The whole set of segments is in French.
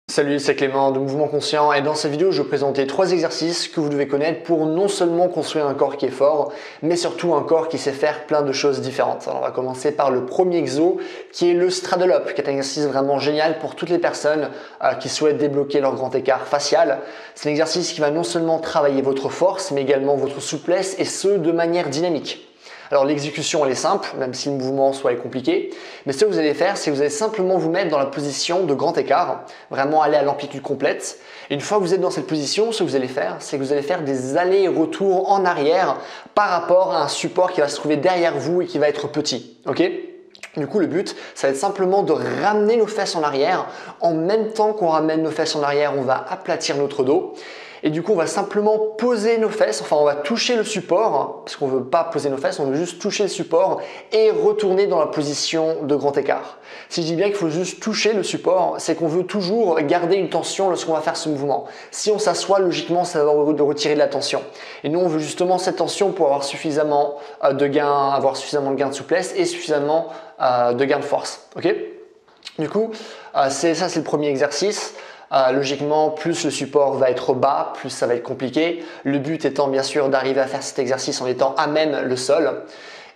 Salut, c'est Clément de Mouvement Conscient et dans cette vidéo, je vais vous présenter 3 exercices que vous devez connaître pour non seulement construire un corps qui est fort, mais surtout un corps qui sait faire plein de choses différentes. Alors on va commencer par le premier exo qui est le straddle up, qui est un exercice vraiment génial pour toutes les personnes qui souhaitent débloquer leur grand écart facial. C'est un exercice qui va non seulement travailler votre force, mais également votre souplesse et ce de manière dynamique. Alors l'exécution elle est simple, même si le mouvement soit compliqué, mais ce que vous allez faire, c'est que vous allez simplement vous mettre dans la position de grand écart, vraiment aller à l'amplitude complète. Et une fois que vous êtes dans cette position, ce que vous allez faire, c'est que vous allez faire des allers et retours en arrière par rapport à un support qui va se trouver derrière vous et qui va être petit. Ok ? Du coup, le but, ça va être simplement de ramener nos fesses en arrière. En même temps qu'on ramène nos fesses en arrière, on va aplatir notre dos. Et du coup, on va simplement poser nos fesses, enfin on va toucher le support, parce qu'on ne veut pas poser nos fesses, on veut juste toucher le support et retourner dans la position de grand écart. Si je dis bien qu'il faut juste toucher le support, c'est qu'on veut toujours garder une tension lorsqu'on va faire ce mouvement. Si on s'assoit, logiquement, ça va retirer de la tension. Et nous, on veut justement cette tension pour avoir suffisamment de gain de souplesse et suffisamment de gain de force. Ok ? Du coup, c'est le premier exercice. Logiquement, plus le support va être bas, plus ça va être compliqué. Le but étant bien sûr d'arriver à faire cet exercice en étant à même le sol.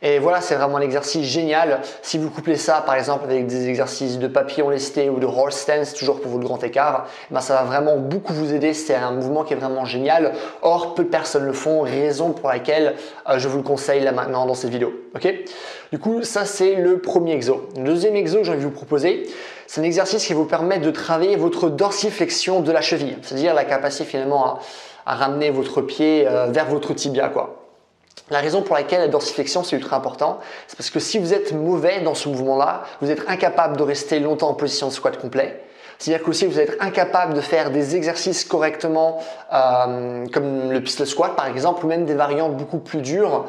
Et voilà, c'est vraiment un exercice génial. Si vous couplez ça par exemple avec des exercices de papillon lesté ou de horse stance, toujours pour votre grand écart, ben ça va vraiment beaucoup vous aider. C'est un mouvement qui est vraiment génial. Or, peu de personnes le font, raison pour laquelle je vous le conseille là maintenant dans cette vidéo. Ok ? Du coup, ça c'est le premier exo. Le deuxième exo que j'ai envie de vous proposer, c'est un exercice qui vous permet de travailler votre dorsiflexion de la cheville, c'est-à-dire la capacité finalement à ramener votre pied vers votre tibia, quoi. La raison pour laquelle la dorsiflexion c'est ultra important, c'est parce que si vous êtes mauvais dans ce mouvement-là, vous êtes incapable de rester longtemps en position de squat complet. C'est-à-dire qu'aussi vous êtes incapable de faire des exercices correctement comme le pistol squat par exemple, ou même des variantes beaucoup plus dures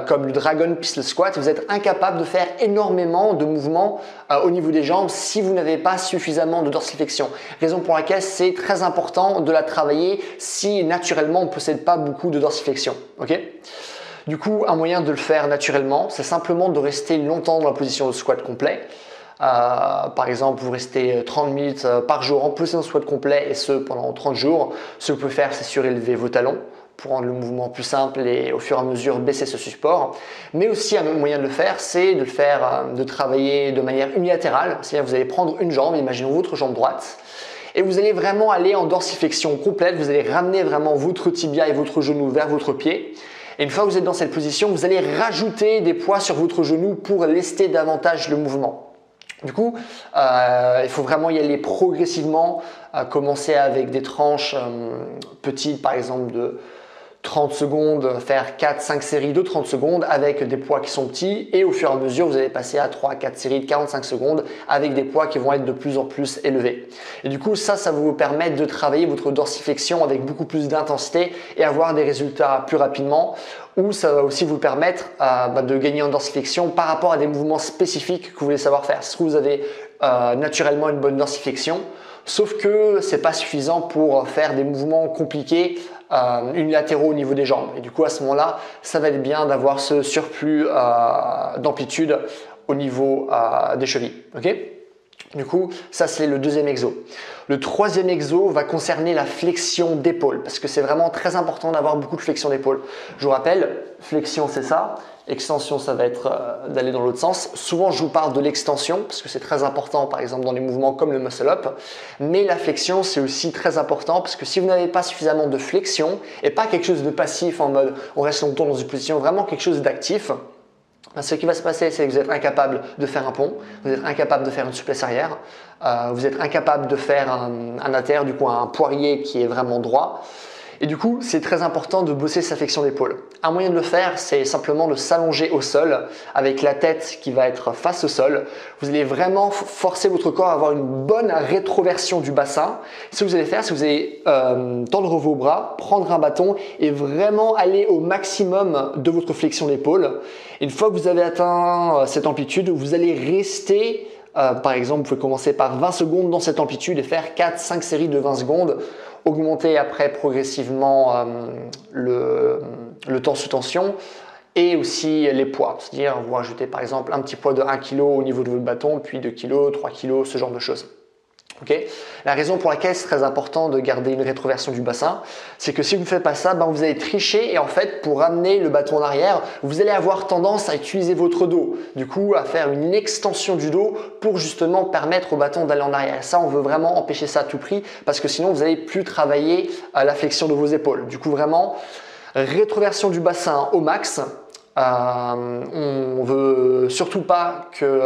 comme le dragon pistol squat. Vous êtes incapable de faire énormément de mouvements au niveau des jambes si vous n'avez pas suffisamment de dorsiflexion. Raison pour laquelle c'est très important de la travailler si naturellement on ne possède pas beaucoup de dorsiflexion. Ok ? Du coup, un moyen de le faire naturellement, c'est simplement de rester longtemps dans la position de squat complet. Par exemple, vous restez 30 minutes par jour en position de squat complet et ce pendant 30 jours. Ce que vous pouvez faire, c'est surélever vos talons pour rendre le mouvement plus simple et au fur et à mesure baisser ce support. Mais aussi un autre moyen de le faire, c'est de travailler de manière unilatérale. C'est-à-dire que vous allez prendre une jambe, imaginons votre jambe droite, et vous allez vraiment aller en dorsiflexion complète. Vous allez ramener vraiment votre tibia et votre genou vers votre pied. Et une fois que vous êtes dans cette position, vous allez rajouter des poids sur votre genou pour lester davantage le mouvement. Du coup, il faut vraiment y aller progressivement, commencer avec des tranches petites, par exemple de 30 secondes, faire 4-5 séries de 30 secondes avec des poids qui sont petits et au fur et à mesure, vous allez passer à 3-4 séries de 45 secondes avec des poids qui vont être de plus en plus élevés. Et du coup, ça va vous permettre de travailler votre dorsiflexion avec beaucoup plus d'intensité et avoir des résultats plus rapidement. Ou ça va aussi vous permettre de gagner en dorsiflexion par rapport à des mouvements spécifiques que vous voulez savoir faire. Si vous avez naturellement une bonne dorsiflexion, sauf que ce n'est pas suffisant pour faire des mouvements compliqués unilatéraux au niveau des jambes. Et du coup, à ce moment-là, ça va être bien d'avoir ce surplus d'amplitude au niveau des chevilles. Okay ? Du coup, ça c'est le deuxième exo. Le troisième exo va concerner la flexion d'épaule parce que c'est vraiment très important d'avoir beaucoup de flexion d'épaule. Je vous rappelle, flexion c'est ça, extension ça va être d'aller dans l'autre sens. Souvent je vous parle de l'extension parce que c'est très important par exemple dans les mouvements comme le muscle up, mais la flexion c'est aussi très important parce que si vous n'avez pas suffisamment de flexion et pas quelque chose de passif en mode on reste longtemps dans une position, vraiment quelque chose d'actif, ce qui va se passer, c'est que vous êtes incapable de faire un pont, vous êtes incapable de faire une souplesse arrière, vous êtes incapable de faire un haltère, du coup un poirier qui est vraiment droit. Et du coup, c'est très important de bosser sa flexion d'épaule. Un moyen de le faire, c'est simplement de s'allonger au sol avec la tête qui va être face au sol. Vous allez vraiment forcer votre corps à avoir une bonne rétroversion du bassin. Ce que vous allez faire, c'est que vous allez tendre vos bras, prendre un bâton et vraiment aller au maximum de votre flexion d'épaule. Une fois que vous avez atteint cette amplitude, vous allez rester par exemple, vous pouvez commencer par 20 secondes dans cette amplitude et faire 4-5 séries de 20 secondes. Augmenter après progressivement le temps sous tension et aussi les poids. C'est-à-dire, vous rajoutez par exemple un petit poids de 1 kg au niveau de votre bâton, puis 2 kg, 3 kg, ce genre de choses. Okay. La raison pour laquelle c'est très important de garder une rétroversion du bassin, c'est que si vous ne faites pas ça, vous allez tricher et en fait pour ramener le bâton en arrière, vous allez avoir tendance à utiliser votre dos, du coup à faire une extension du dos pour justement permettre au bâton d'aller en arrière. Et ça, on veut vraiment empêcher ça à tout prix parce que sinon vous n'allez plus travailler la flexion de vos épaules. Du coup vraiment, rétroversion du bassin au max. On veut surtout pas que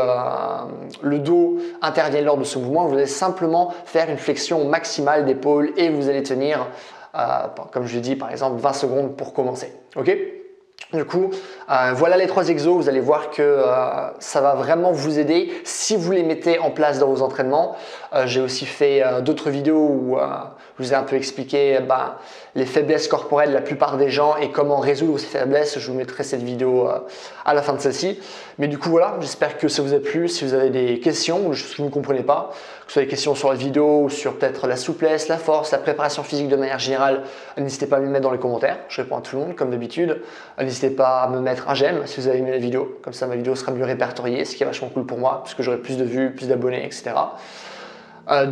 le dos intervienne lors de ce mouvement. Vous allez simplement faire une flexion maximale d'épaule et vous allez tenir, comme je l'ai dit, par exemple 20 secondes pour commencer. Ok? Du coup, voilà les 3 exos. Vous allez voir que ça va vraiment vous aider si vous les mettez en place dans vos entraînements. J'ai aussi fait d'autres vidéos où je vous ai un peu expliqué les faiblesses corporelles de la plupart des gens et comment résoudre ces faiblesses. Je vous mettrai cette vidéo à la fin de celle-ci. Mais du coup, voilà, j'espère que ça vous a plu. Si vous avez des questions ou des choses que vous ne comprenez pas, que ce soit des questions sur la vidéo ou sur peut-être la souplesse, la force, la préparation physique de manière générale, n'hésitez pas à me les mettre dans les commentaires. Je réponds à tout le monde comme d'habitude. N'hésitez pas à me mettre un j'aime si vous avez aimé la vidéo. Comme ça, ma vidéo sera mieux répertoriée, ce qui est vachement cool pour moi, puisque j'aurai plus de vues, plus d'abonnés, etc.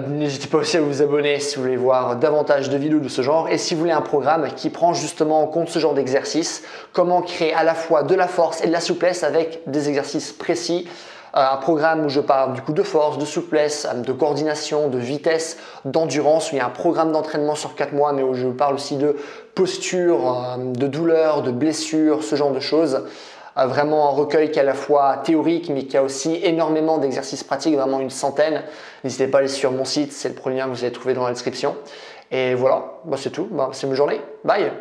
N'hésitez pas aussi à vous abonner si vous voulez voir davantage de vidéos de ce genre et si vous voulez un programme qui prend justement en compte ce genre d'exercice, comment créer à la fois de la force et de la souplesse avec des exercices précis. Un programme où je parle du coup de force, de souplesse, de coordination, de vitesse, d'endurance, où il y a un programme d'entraînement sur 4 mois, mais où je parle aussi de posture, de douleur, de blessure, ce genre de choses. Vraiment un recueil qui est à la fois théorique, mais qui a aussi énormément d'exercices pratiques, vraiment une centaine. N'hésitez pas à aller sur mon site, c'est le premier lien que vous allez trouver dans la description. Et voilà, c'est tout, c'est une journée. Bye!